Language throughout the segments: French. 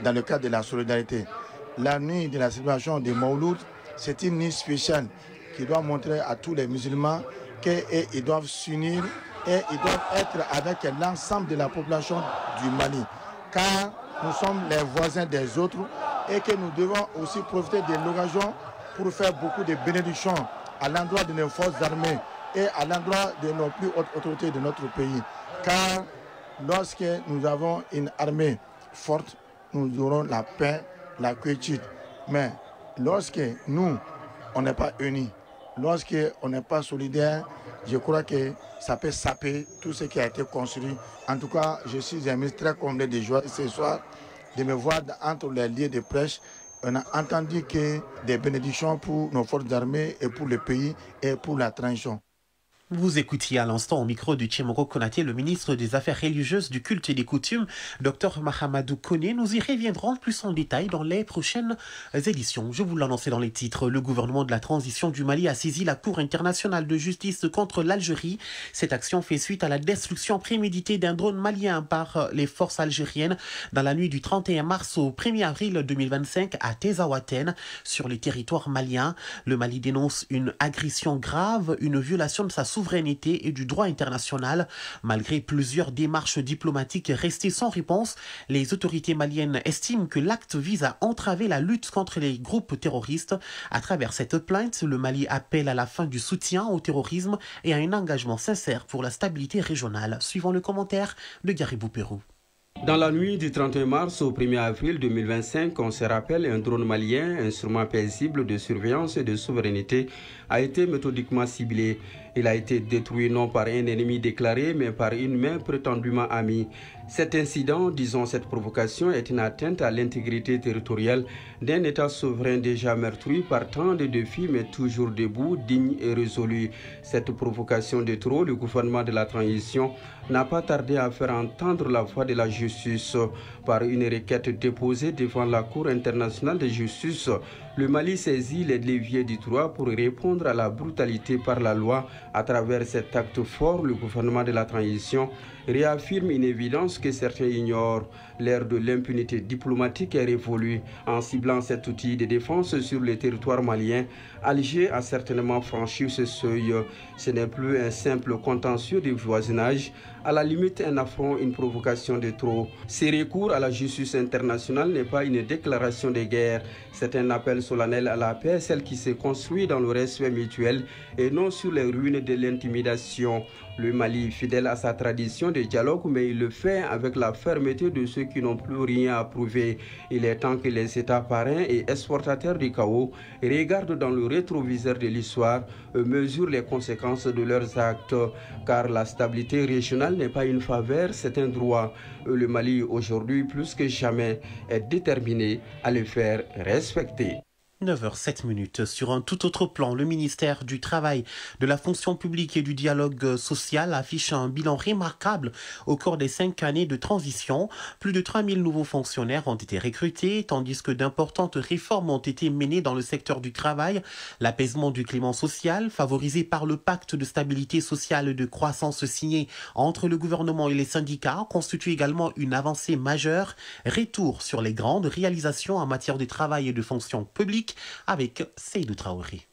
dans le cadre de la solidarité. La nuit de la célébration de Mawlud, c'est une nuit spéciale qui doit montrer à tous les musulmans qu'ils doivent s'unir et ils doivent être avec l'ensemble de la population du Mali. Car nous sommes les voisins des autres et que nous devons aussi profiter de l'occasion pour faire beaucoup de bénédictions à l'endroit de nos forces armées et à l'endroit de nos plus hautes autorités de notre pays. Car lorsque nous avons une armée forte, nous aurons la paix, la quiétude. Mais lorsque nous, on n'est pas unis, lorsqu'on n'est pas solidaire, je crois que ça peut saper tout ce qui a été construit. En tout cas, je suis un ministre très comblé de joie ce soir de me voir entre les lieux de prêche. On a entendu que des bénédictions pour nos forces armées et pour le pays et pour la transition. Vous écoutiez à l'instant au micro de Tchemoko Konaté, le ministre des Affaires religieuses, du culte et des coutumes, Dr Mahamadou Koné. Nous y reviendrons plus en détail dans les prochaines éditions. Je vous l'annonçais dans les titres. Le gouvernement de la transition du Mali a saisi la Cour internationale de justice contre l'Algérie. Cette action fait suite à la destruction préméditée d'un drone malien par les forces algériennes dans la nuit du 31 mars au 1er avril 2025 à Tezawaten, sur les territoires maliens. Le Mali dénonce une agression grave, une violation de sa souveraineté et du droit international. Malgré plusieurs démarches diplomatiques restées sans réponse, les autorités maliennes estiment que l'acte vise à entraver la lutte contre les groupes terroristes. À travers cette plainte, le Mali appelle à la fin du soutien au terrorisme et à un engagement sincère pour la stabilité régionale. Suivant le commentaire de Garibou Pérou. Dans la nuit du 31 mars au 1er avril 2025, on se rappelle, un drone malien, instrument paisible de surveillance et de souveraineté, a été méthodiquement ciblé. Il a été détruit non par un ennemi déclaré, mais par une main prétendument amie. Cet incident, disons cette provocation, est une atteinte à l'intégrité territoriale d'un État souverain déjà meurtri par tant de défis, mais toujours debout, digne et résolu. Cette provocation de trop, le gouvernement de la transition n'a pas tardé à faire entendre la voix de la justice. Par une requête déposée devant la Cour internationale de justice, le Mali saisit les leviers du droit pour répondre à la brutalité par la loi. À travers cet acte fort, le gouvernement de la transition réaffirme une évidence que certains ignorent. L'ère de l'impunité diplomatique est révolue. En ciblant cet outil de défense sur le territoire malien, Alger a certainement franchi ce seuil. Ce n'est plus un simple contentieux de voisinage, à la limite un affront, une provocation de trop. Ce recours à la justice internationale n'est pas une déclaration de guerre, c'est un appel solennel à la paix, celle qui se construit dans le respect mutuel et non sur les ruines de l'intimidation. Le Mali, fidèle à sa tradition de dialogue, mais il le fait avec la fermeté de ceux qui n'ont plus rien à prouver. Il est temps que les États parrains et exportateurs du chaos regardent dans le rétroviseur de l'histoire et mesurent les conséquences de leurs actes. Car la stabilité régionale n'est pas une faveur, c'est un droit. Le Mali, aujourd'hui, plus que jamais, est déterminé à le faire respecter. 9h07. Sur un tout autre plan, le ministère du Travail, de la fonction publique et du dialogue social affiche un bilan remarquable au cours des 5 années de transition. Plus de 3000 nouveaux fonctionnaires ont été recrutés, tandis que d'importantes réformes ont été menées dans le secteur du travail. L'apaisement du climat social, favorisé par le pacte de stabilité sociale et de croissance signé entre le gouvernement et les syndicats, constitue également une avancée majeure. Retour sur les grandes réalisations en matière de travail et de fonction publique avec Seydou Traoré.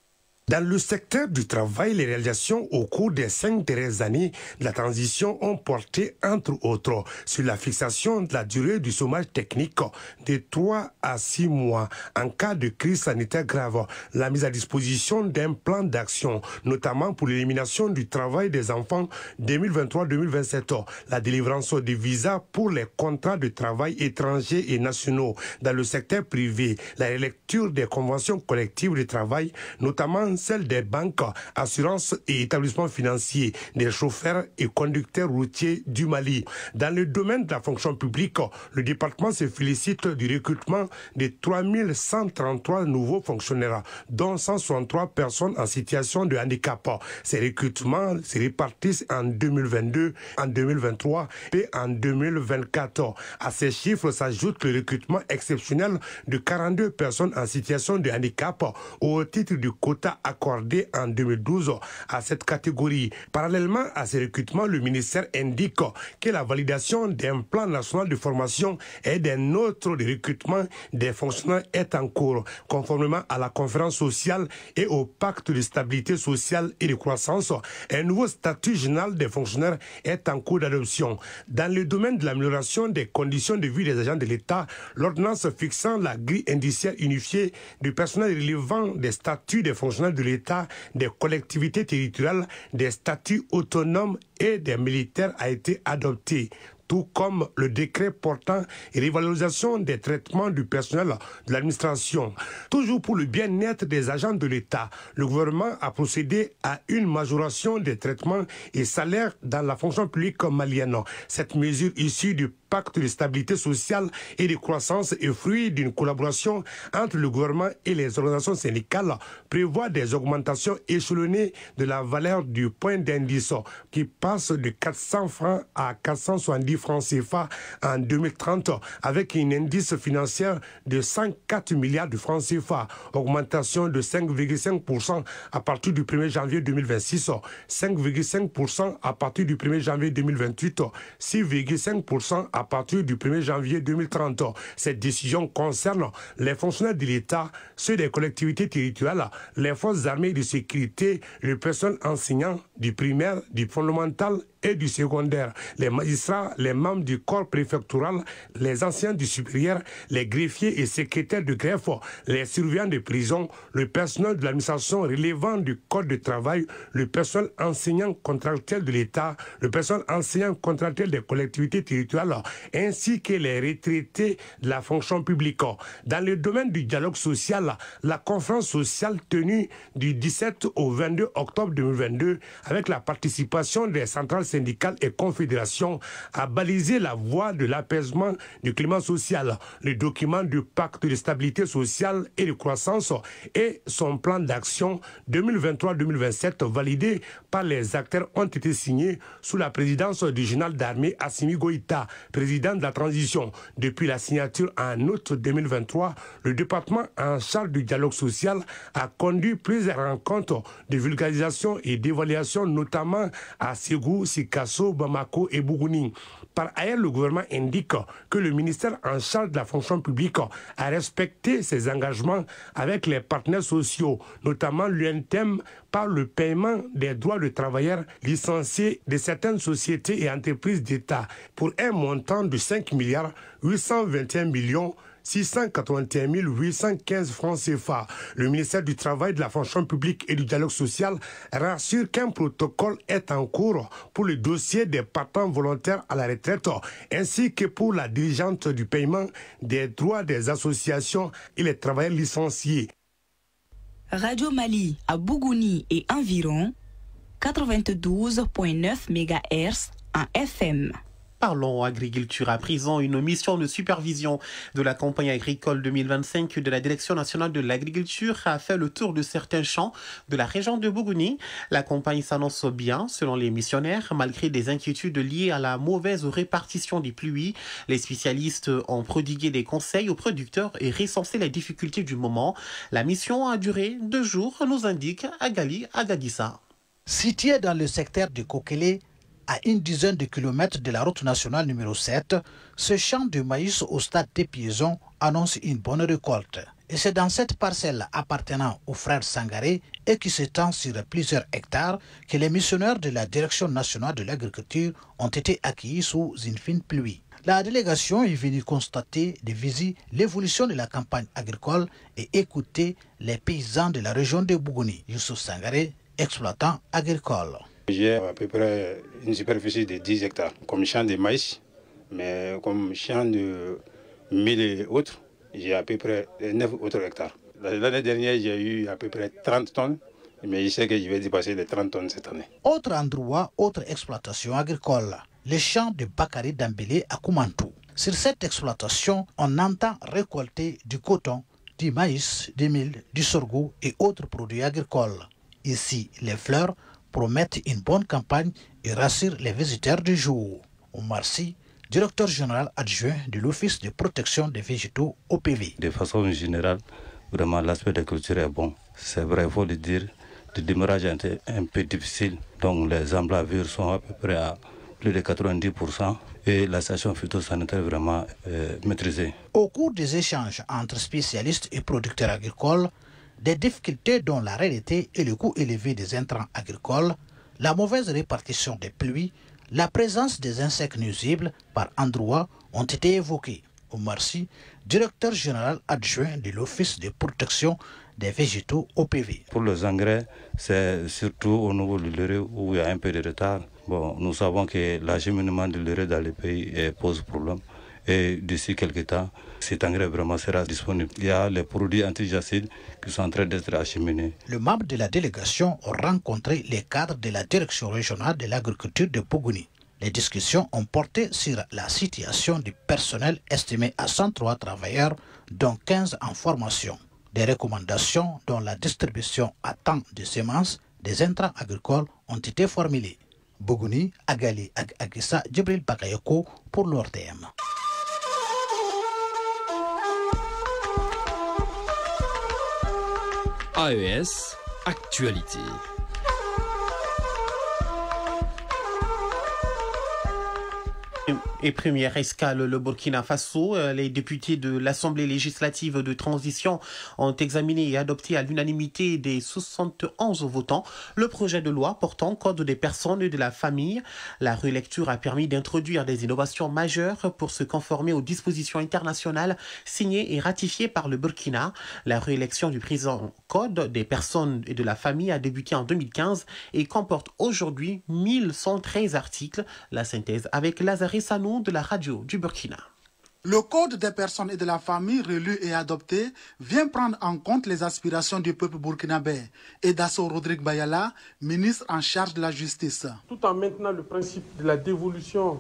Dans le secteur du travail, les réalisations au cours des 5 dernières années de la transition ont porté, entre autres, sur la fixation de la durée du chômage technique de 3 à 6 mois en cas de crise sanitaire grave, la mise à disposition d'un plan d'action, notamment pour l'élimination du travail des enfants 2023-2027, la délivrance des visas pour les contrats de travail étrangers et nationaux dans le secteur privé, la relecture des conventions collectives de travail, notamment celle des banques, assurances et établissements financiers, des chauffeurs et conducteurs routiers du Mali. Dans le domaine de la fonction publique, le département se félicite du recrutement de 3133 nouveaux fonctionnaires, dont 163 personnes en situation de handicap. Ces recrutements se répartissent en 2022, en 2023 et en 2024. À ces chiffres s'ajoute le recrutement exceptionnel de 42 personnes en situation de handicap au titre du quota accordés en 2012 à cette catégorie. Parallèlement à ces recrutements, le ministère indique que la validation d'un plan national de formation et d'un autre de recrutement des fonctionnaires est en cours, conformément à la conférence sociale et au pacte de stabilité sociale et de croissance. Un nouveau statut général des fonctionnaires est en cours d'adoption. Dans le domaine de l'amélioration des conditions de vie des agents de l'État, l'ordonnance fixant la grille indiciaire unifiée du personnel relevant des statuts des fonctionnaires de l'État, des collectivités territoriales, des statuts autonomes et des militaires a été adoptée, tout comme le décret portant revalorisation des traitements du personnel de l'administration. Toujours pour le bien-être des agents de l'État, le gouvernement a procédé à une majoration des traitements et salaires dans la fonction publique malienne. Cette mesure issue du pacte de stabilité sociale et de croissance est fruit d'une collaboration entre le gouvernement et les organisations syndicales, prévoit des augmentations échelonnées de la valeur du point d'indice qui passe de 400 francs à 470 francs CFA en 2030 avec un indice financier de 104 milliards de francs CFA, augmentation de 5,5% à partir du 1er janvier 2026, 5,5% à partir du 1er janvier 2028, 6,5% à partir du 1er janvier 2030. Cette décision concerne les fonctionnaires de l'État, ceux des collectivités territoriales, les forces armées et de sécurité, le personnel enseignant du primaire, du fondamental et du secondaire, les magistrats, les membres du corps préfectoral, les anciens du supérieur, les greffiers et secrétaires de greffe, les surveillants de prison, le personnel de l'administration relevant du code de travail, le personnel enseignant contractuel de l'État, le personnel enseignant contractuel des collectivités territoriales, ainsi que les retraités de la fonction publique. Dans le domaine du dialogue social, la conférence sociale tenue du 17 au 22 octobre 2022 avec la participation des centrales syndicales et confédérations a balisé la voie de l'apaisement du climat social. Le document du pacte de stabilité sociale et de croissance et son plan d'action 2023-2027 validé par les acteurs ont été signés sous la présidence du général d'armée Assimi Goïta, président de la transition. Depuis la signature en août 2023, le département en charge du dialogue social a conduit plusieurs rencontres de vulgarisation et d'évaluation, notamment à Ségou, Sikasso, Bamako et Bougouni. Par ailleurs, le gouvernement indique que le ministère en charge de la fonction publique a respecté ses engagements avec les partenaires sociaux, notamment l'UNTEM, par le paiement des droits de travailleurs licenciés de certaines sociétés et entreprises d'État pour un montant de 5 milliards 821 millions 681 815 francs CFA. Le ministère du Travail, de la fonction publique et du dialogue social rassure qu'un protocole est en cours pour le dossier des partants volontaires à la retraite, ainsi que pour la diligence du paiement des droits des associations et les travailleurs licenciés. Radio Mali à Bougouni et environ 92.9 MHz en FM. Parlons agriculture à présent. Une mission de supervision de la campagne agricole 2025 de la Direction nationale de l'agriculture a fait le tour de certains champs de la région de Bougouni. La campagne s'annonce bien selon les missionnaires, malgré des inquiétudes liées à la mauvaise répartition des pluies. Les spécialistes ont prodigué des conseils aux producteurs et recensé les difficultés du moment. La mission a duré 2 jours, nous indique Agali Agadissa. Situé dans le secteur de Kokele, à une dizaine de kilomètres de la route nationale numéro 7, ce champ de maïs au stade des piaisons annonce une bonne récolte. Et c'est dans cette parcelle appartenant aux frères Sangaré et qui s'étend sur plusieurs hectares que les missionnaires de la Direction nationale de l'agriculture ont été accueillis sous une fine pluie. La délégation est venue constater de visu l'évolution de la campagne agricole et écouter les paysans de la région de Bougouni. Youssouf Sangaré, exploitant agricole. J'ai à peu près une superficie de 10 hectares comme champ de maïs, mais comme champ de mil et autres, j'ai à peu près 9 autres hectares. L'année dernière, j'ai eu à peu près 30 tonnes, mais je sais que je vais dépasser les 30 tonnes cette année. Autre endroit, autre exploitation agricole, le champ de Bakary Dambélé à Koumantou. Sur cette exploitation, on entend récolter du coton, du maïs, du mil, du sorgho et autres produits agricoles. Ici, les fleurs promettent une bonne campagne et rassurent les visiteurs du jour. Omar Sy, directeur général adjoint de l'Office de protection des végétaux OPV. De façon générale, vraiment l'aspect de culture est bon. C'est vrai, il faut le dire. Le démarrage a été un peu difficile, donc les emblavures sont à peu près à plus de 90% et la station phytosanitaire vraiment maîtrisée. Au cours des échanges entre spécialistes et producteurs agricoles, des difficultés dont la rareté et le coût élevé des intrants agricoles, la mauvaise répartition des pluies, la présence des insectes nuisibles par endroits ont été évoquées. Omar Sy, directeur général adjoint de l'Office de protection des végétaux OPV. Pour les engrais, c'est surtout au niveau de l'urée où il y a un peu de retard. Bon, nous savons que l'acheminement de l'urée dans les pays pose problème. Et d'ici quelques temps, cet engrais vraiment sera disponible. Il y a les produits antijacides qui sont en train d'être acheminés. Le membre de la délégation a rencontré les cadres de la direction régionale de l'agriculture de Bougouni. Les discussions ont porté sur la situation du personnel estimé à 103 travailleurs, dont 15 en formation. Des recommandations dont la distribution à temps de semences des intrants agricoles ont été formulées. Bougouni, Agali, Agissa, Djibril Bakayoko pour l'ORTM. AES, actualité. Et première escale, le Burkina Faso. Les députés de l'Assemblée législative de transition ont examiné et adopté à l'unanimité des 71 votants le projet de loi portant code des personnes et de la famille. La relecture a permis d'introduire des innovations majeures pour se conformer aux dispositions internationales signées et ratifiées par le Burkina. La réélection du présent code des personnes et de la famille a débuté en 2015 et comporte aujourd'hui 1113 articles. La synthèse avec Lazare Sanou de la radio du Burkina. Le Code des personnes et de la famille relu et adopté vient prendre en compte les aspirations du peuple burkinabé. Et Dasso Rodrigue Bayala, ministre en charge de la justice. Tout en maintenant le principe de la dévolution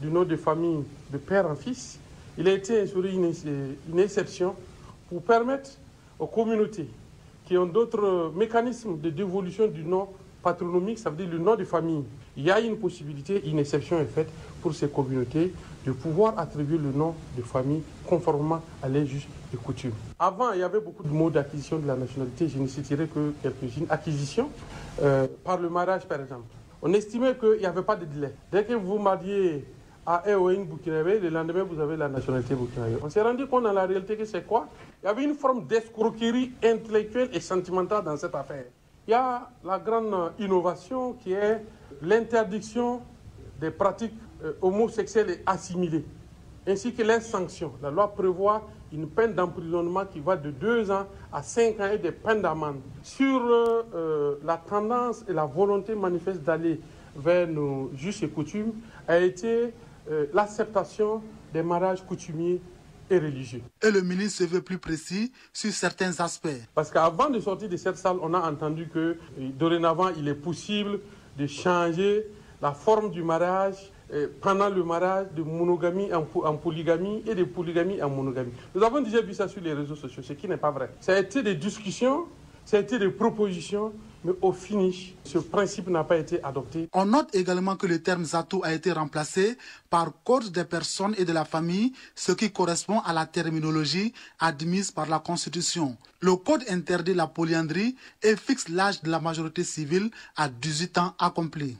du nom de famille de père en fils, il a été instauré une exception pour permettre aux communautés qui ont d'autres mécanismes de dévolution du nom patronymique, ça veut dire le nom de famille. Il y a une possibilité, une exception est faite pour ces communautés de pouvoir attribuer le nom de famille conformément à les juges de coutume. Avant, il y avait beaucoup de mots d'acquisition de la nationalité. Je ne citerai que quelques-unes. Acquisition par le mariage, par exemple. On estimait qu'il n'y avait pas de délai. Dès que vous mariez à Eoïne Burkinabé, le lendemain, vous avez la nationalité burkinabé. On s'est rendu compte dans la réalité que c'est quoi? Il y avait une forme d'escroquerie intellectuelle et sentimentale dans cette affaire. Il y a la grande innovation qui est l'interdiction des pratiques homosexuelles et assimilées, ainsi que les sanctions. La loi prévoit une peine d'emprisonnement qui va de 2 ans à 5 ans et des peines d'amende. Sur la tendance et la volonté manifeste d'aller vers nos juges et coutumes a été l'acceptation des mariages coutumiers et religieux. Et le ministre se veut plus précis sur certains aspects. Parce qu'avant de sortir de cette salle, on a entendu que dorénavant, il est possible de changer la forme du mariage pendant le mariage, de monogamie en polygamie et de polygamie en monogamie. Nous avons déjà vu ça sur les réseaux sociaux, ce qui n'est pas vrai. Ça a été des discussions, ça a été des propositions, mais au finish, ce principe n'a pas été adopté. On note également que le terme Zato a été remplacé par Code des personnes et de la famille, ce qui correspond à la terminologie admise par la Constitution. Le Code interdit la polyandrie et fixe l'âge de la majorité civile à 18 ans accomplis.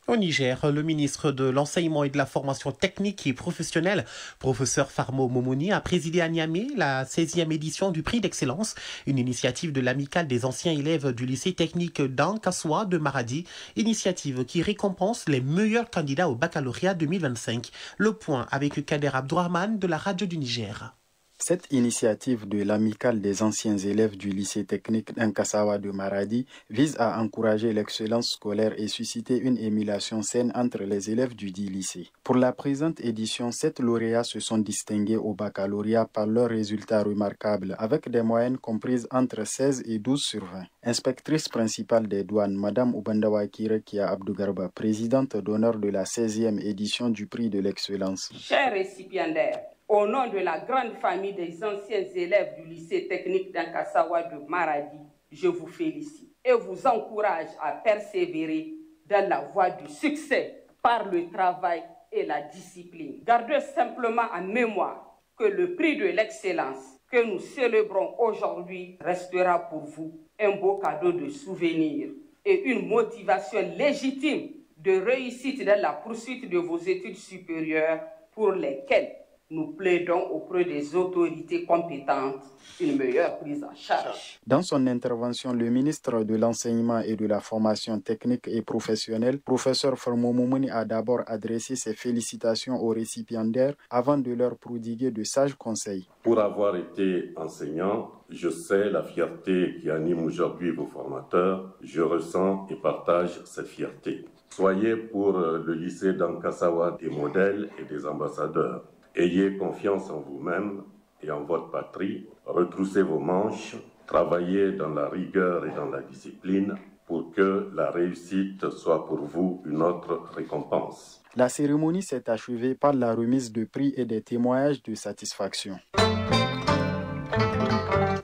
Au Niger, le ministre de l'Enseignement et de la Formation technique et professionnelle, professeur Farmo Momouni, a présidé à Niamey la 16e édition du Prix d'Excellence, une initiative de l'Amicale des anciens élèves du lycée technique d'Ankassoua de Maradi, initiative qui récompense les meilleurs candidats au baccalauréat 2025. Le point avec Kader Abdourahmane de la radio du Niger. Cette initiative de l'Amicale des anciens élèves du lycée technique d'Ankassawa de Maradi vise à encourager l'excellence scolaire et susciter une émulation saine entre les élèves du dit lycée. Pour la présente édition, 7 lauréats se sont distingués au baccalauréat par leurs résultats remarquables, avec des moyennes comprises entre 16 et 12 sur 20. Inspectrice principale des douanes, Madame Ubandawa Kirekia Abdougarba, présidente d'honneur de la 16e édition du Prix de l'excellence. Chers récipiendaires, au nom de la grande famille des anciens élèves du lycée technique d'Ankassawa de Maradi, je vous félicite et vous encourage à persévérer dans la voie du succès par le travail et la discipline. Gardez simplement en mémoire que le prix de l'excellence que nous célébrons aujourd'hui restera pour vous un beau cadeau de souvenir et une motivation légitime de réussite dans la poursuite de vos études supérieures pour lesquelles nous plaidons auprès des autorités compétentes une meilleure prise en charge. Dans son intervention, le ministre de l'Enseignement et de la Formation technique et professionnelle, professeur Fermo Moumouni, a d'abord adressé ses félicitations aux récipiendaires avant de leur prodiguer de sages conseils. Pour avoir été enseignant, je sais la fierté qui anime aujourd'hui vos formateurs. Je ressens et partage cette fierté. Soyez pour le lycée d'Ankasawa des modèles et des ambassadeurs. Ayez confiance en vous-même et en votre patrie. Retroussez vos manches, travaillez dans la rigueur et dans la discipline pour que la réussite soit pour vous une autre récompense. La cérémonie s'est achevée par la remise de prix et des témoignages de satisfaction.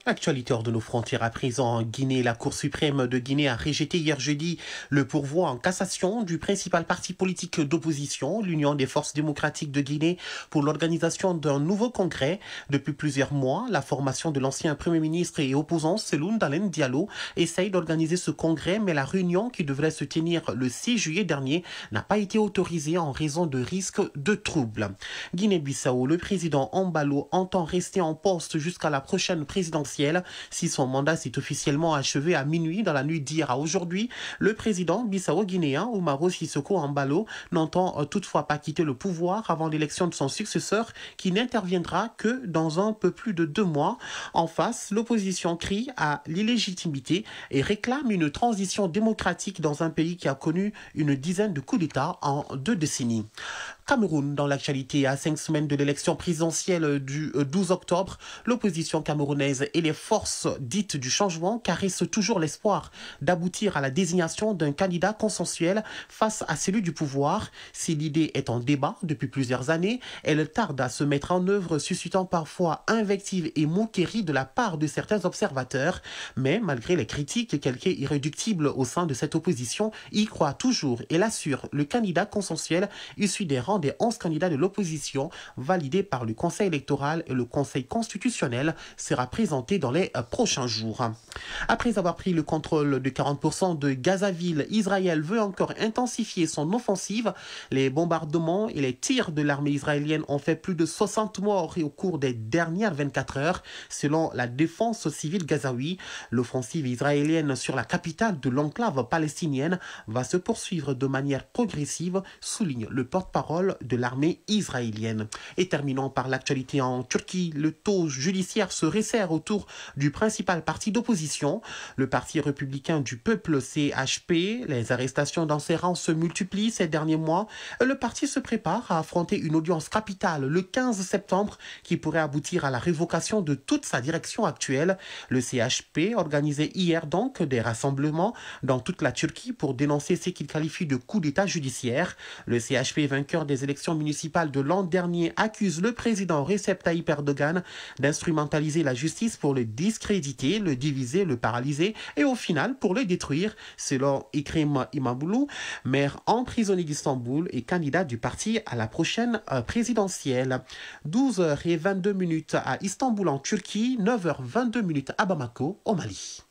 Actualité hors de nos frontières à présent en Guinée. La Cour suprême de Guinée a rejeté hier jeudi le pourvoi en cassation du principal parti politique d'opposition, l'Union des forces démocratiques de Guinée, pour l'organisation d'un nouveau congrès. Depuis plusieurs mois, la formation de l'ancien Premier ministre et opposant Cellou Dalein Diallo essaye d'organiser ce congrès, mais la réunion qui devrait se tenir le 6 juillet dernier n'a pas été autorisée en raison de risques de troubles. Guinée-Bissau, le président Embalo entend rester en poste jusqu'à la prochaine présidentielle. Si son mandat s'est officiellement achevé à minuit dans la nuit d'hier à aujourd'hui, le président bissau-guinéen Umaro Sissoco Embalo n'entend toutefois pas quitter le pouvoir avant l'élection de son successeur qui n'interviendra que dans un peu plus de 2 mois. En face, l'opposition crie à l'illégitimité et réclame une transition démocratique dans un pays qui a connu une dizaine de coups d'État en 2 décennies. Cameroun, dans l'actualité, à 5 semaines de l'élection présidentielle du 12 octobre, l'opposition camerounaise et les forces dites du changement caressent toujours l'espoir d'aboutir à la désignation d'un candidat consensuel face à celui du pouvoir. Si l'idée est en débat depuis plusieurs années, elle tarde à se mettre en œuvre, suscitant parfois invectives et moqueries de la part de certains observateurs. Mais malgré les critiques quelque irréductibles au sein de cette opposition, y croit toujours et l'assure le candidat consensuel issu des rangs des 11 candidats de l'opposition, validé par le Conseil électoral et le Conseil constitutionnel, sera présenté dans les prochains jours. Après avoir pris le contrôle de 40% de Gazaville, Israël veut encore intensifier son offensive. Les bombardements et les tirs de l'armée israélienne ont fait plus de 60 morts au cours des dernières 24 heures, selon la défense civile gazaoui. L'offensive israélienne sur la capitale de l'enclave palestinienne va se poursuivre de manière progressive, souligne le porte-parole de l'armée israélienne. Et terminons par l'actualité en Turquie. Le taux judiciaire se resserre autour du principal parti d'opposition, le Parti républicain du peuple CHP. Les arrestations dans ses rangs se multiplient ces derniers mois. Le parti se prépare à affronter une audience capitale le 15 septembre qui pourrait aboutir à la révocation de toute sa direction actuelle. Le CHP organisait hier donc des rassemblements dans toute la Turquie pour dénoncer ce qu'il qualifie de coup d'État judiciaire. Le CHP, vainqueur des élections municipales de l'an dernier, accuse le président Recep Tayyip Erdogan d'instrumentaliser la justice pour le discréditer, le diviser, le paralyser et au final pour le détruire, selon Ekrem İmamoğlu, maire emprisonné d'Istanbul et candidat du parti à la prochaine présidentielle. 12h22 à Istanbul en Turquie, 9h22 à Bamako au Mali.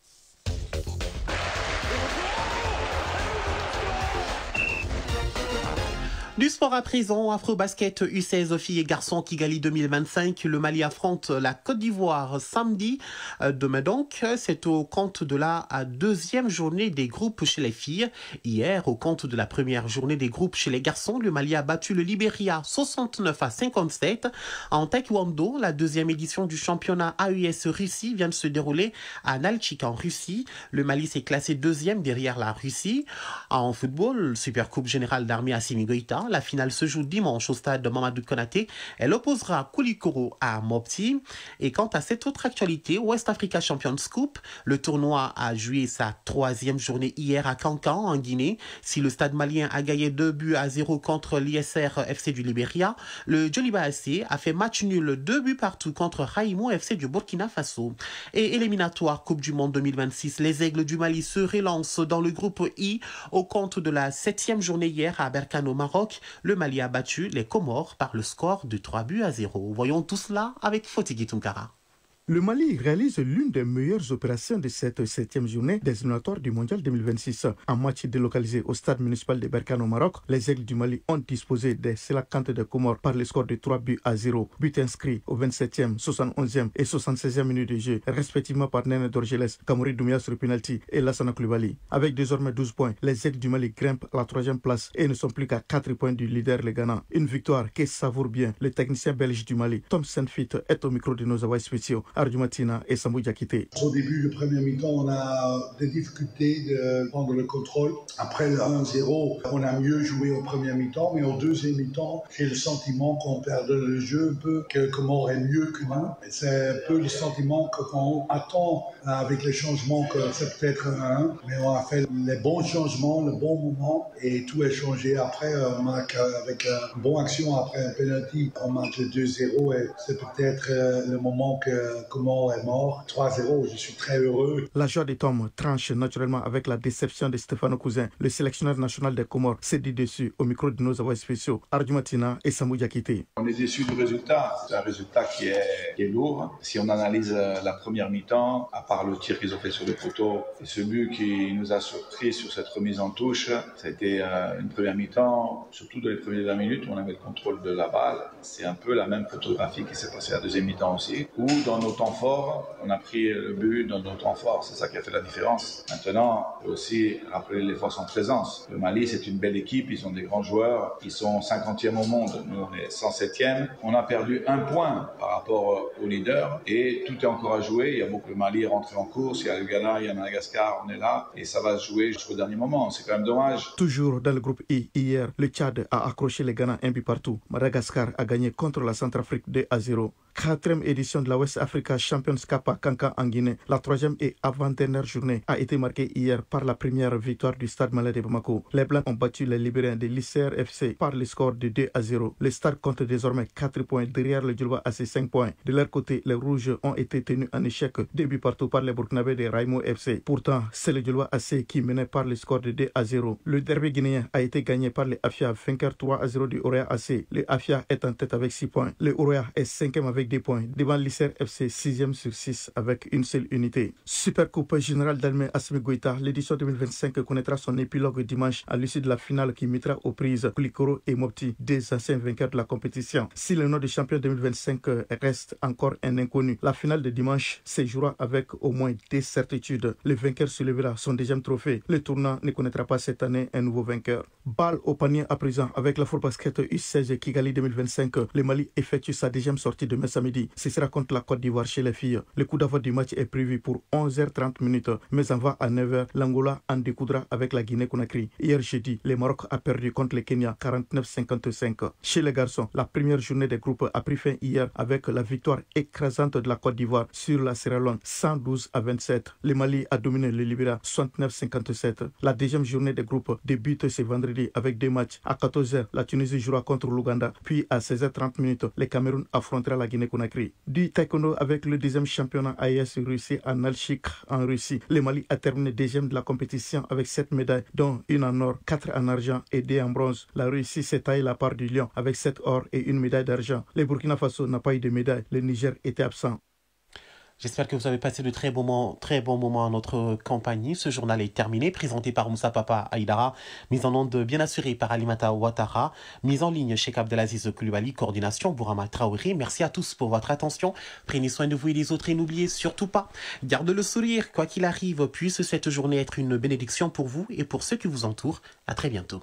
Du sport à présent, Afrobasket U16 filles et garçons Kigali 2025. Le Mali affronte la Côte d'Ivoire samedi. Demain donc, c'est au compte de la 2e journée des groupes chez les filles. Hier, au compte de la première journée des groupes chez les garçons, le Mali a battu le Libéria 69-57. En taekwondo, la 2e édition du championnat AES Russie vient de se dérouler à Nalchik en Russie. Le Mali s'est classé 2e derrière la Russie. En football, Super Coupe Générale d'Armée Assimi Goïta. La finale se joue dimanche au stade de Mamadou Konaté. Elle opposera Koulikoro à Mopti. Et quant à cette autre actualité, West Africa Champions Cup, le tournoi a joué sa 3e journée hier à Kankan, en Guinée. Si le stade malien a gagné 2-0 contre l'ISR FC du Libéria, le Djoliba AC a fait match nul 2-2 contre Raïmo FC du Burkina Faso. Et éliminatoire Coupe du Monde 2026, les Aigles du Mali se relancent dans le groupe I au compte de la 7e journée hier à Berkane au Maroc. Le Mali a battu les Comores par le score de 3-0. Voyons tout cela avec Fotigi Tunkara. Le Mali réalise l'une des meilleures opérations de cette 7e journée des éliminatoires du Mondial 2026. En match délocalisé au stade municipal de Berkane au Maroc, les Aigles du Mali ont disposé des Selakante de Comores par le score de 3-0. But inscrit au 27e, 71e et 76e minute de jeu, respectivement par Nene Dorgeles, Kamouri Doumbia sur penalty et Lassana Koulibaly. Avec désormais 12 points, les Aigles du Mali grimpent à la 3e place et ne sont plus qu'à 4 points du leader le Ghana. Une victoire qui savoure bien le technicien belge du Mali, Tom Saintfit, est au micro de nos envoyés spéciaux. Arjumatina et Sambou Diakité. Au début du premier mi-temps, on a des difficultés de prendre le contrôle. Après le 1-0, on a mieux joué au premier mi-temps, mais au deuxième mi-temps, j'ai le sentiment qu'on perd le jeu un peu, que Comores est mieux que nous. C'est un peu le sentiment qu'on attend avec les changements, que c'est peut-être un 1, mais on a fait les bons changements, le bon moment, et tout est changé. Après, on marque avec une bonne action, après un penalty, on marque le 2-0, et c'est peut-être le moment que Comores est mort. 3-0, je suis très heureux. La joie des Tom tranche naturellement avec la déception de Stéphano Cousin. Le sélectionneur national des Comores s'est dit dessus au micro de nos envoyés spéciaux, Arjumatina et Sambou Diakité. On est déçu du résultat. C'est un résultat qui est lourd. Si on analyse la première mi-temps, à part le tir qu'ils ont fait sur le poteau et ce but qui nous a surpris sur cette remise en touche, ça a été une première mi-temps, surtout dans les premières 20 minutes où on avait le contrôle de la balle. C'est un peu la même photographie qui s'est passée à la deuxième mi-temps aussi, où dans nos temps forts, on a pris le but dans nos temps forts. C'est ça qui a fait la différence. Maintenant, il faut aussi rappeler les forces en présence. Le Mali, c'est une belle équipe. Ils ont des grands joueurs. Ils sont 50e au monde. Nous, on est 107e. On a perdu 1 point par rapport au leader et tout est encore à jouer. Il y a beaucoup. Le Mali est rentré en course. Il y a le Ghana, il y a Madagascar. On est là et ça va se jouer jusqu'au dernier moment. C'est quand même dommage. Toujours dans le groupe I, hier, le Tchad a accroché les Ghana un but partout. Madagascar a gagné contre la Centrafrique 2-0. 4e édition de la West Africa Champions Cup à Kankan en Guinée. La 3e et avant-dernière journée a été marquée hier par la première victoire du Stade Malais de Bamako. Les Blancs ont battu les Libériens de l'ICR FC par le score de 2-0. Le Stade compte désormais 4 points derrière le Djolba à ses 5 points. De leur côté, les Rouges ont été tenus en échec 2 buts partout par les Burkinabés de Raimo FC. Pourtant, c'est le Djolba AC qui menait par le score de 2-0. Le derby guinéen a été gagné par les Afia, vainqueur 3-0 du Ourea AC. Le Afia est en tête avec 6 points. Le Ourea est 5e avec 2 points. Devant l'ICR FC 6e sur 6 avec une seule unité. Super Coupe Générale d'Almé Assimi Goïta, l'édition 2025 connaîtra son épilogue dimanche à l'issue de la finale qui mettra aux prises Koulikoro et Mopti, des anciens vainqueurs de la compétition. Si le nom de champion 2025 reste encore un inconnu, la finale de dimanche se jouera avec au moins des certitudes. Le vainqueur soulèvera son 2e trophée. Le tournoi ne connaîtra pas cette année un nouveau vainqueur. Balle au panier à présent avec la Basket U16 Kigali 2025. Le Mali effectue sa 2e sortie demain samedi. Ce sera contre la Côte d'Ivoire chez les filles. Le coup d'envoi du match est prévu pour 11h30 minutes, mais en va à 9h. L'Angola en découdra avec la Guinée-Conakry. Hier jeudi, le Maroc a perdu contre le Kenya 49-55. Chez les garçons, la première journée des groupes a pris fin hier avec la victoire écrasante de la Côte d'Ivoire sur la Sierra Leone 112-27. Le Mali a dominé le Libéria 69-57. La 2e journée des groupes débute ce vendredi avec 2 matchs. À 14h, la Tunisie jouera contre l'Ouganda, puis à 16h30 minutes, le Cameroun affrontera la Guinée-Conakry. Du taekwondo avec le 2e championnat AES Russie à Nalchik en Russie. Le Mali a terminé 2e de la compétition avec 7 médailles, dont une en or, 4 en argent et 2 en bronze. La Russie s'est taillée la part du lion avec 7 or et 1 médaille d'argent. Le Burkina Faso n'a pas eu de médaille. Le Niger était absent. J'espère que vous avez passé de très bons moments à notre compagnie. Ce journal est terminé, présenté par Moussa Papa Aïdara, mise en onde bien assurée par Alimata Ouattara, mise en ligne chez Abdelaziz Koulibaly, coordination Bourama Traoré. Merci à tous pour votre attention. Prenez soin de vous et des autres et n'oubliez surtout pas, gardez le sourire. Quoi qu'il arrive, puisse cette journée être une bénédiction pour vous et pour ceux qui vous entourent. À très bientôt.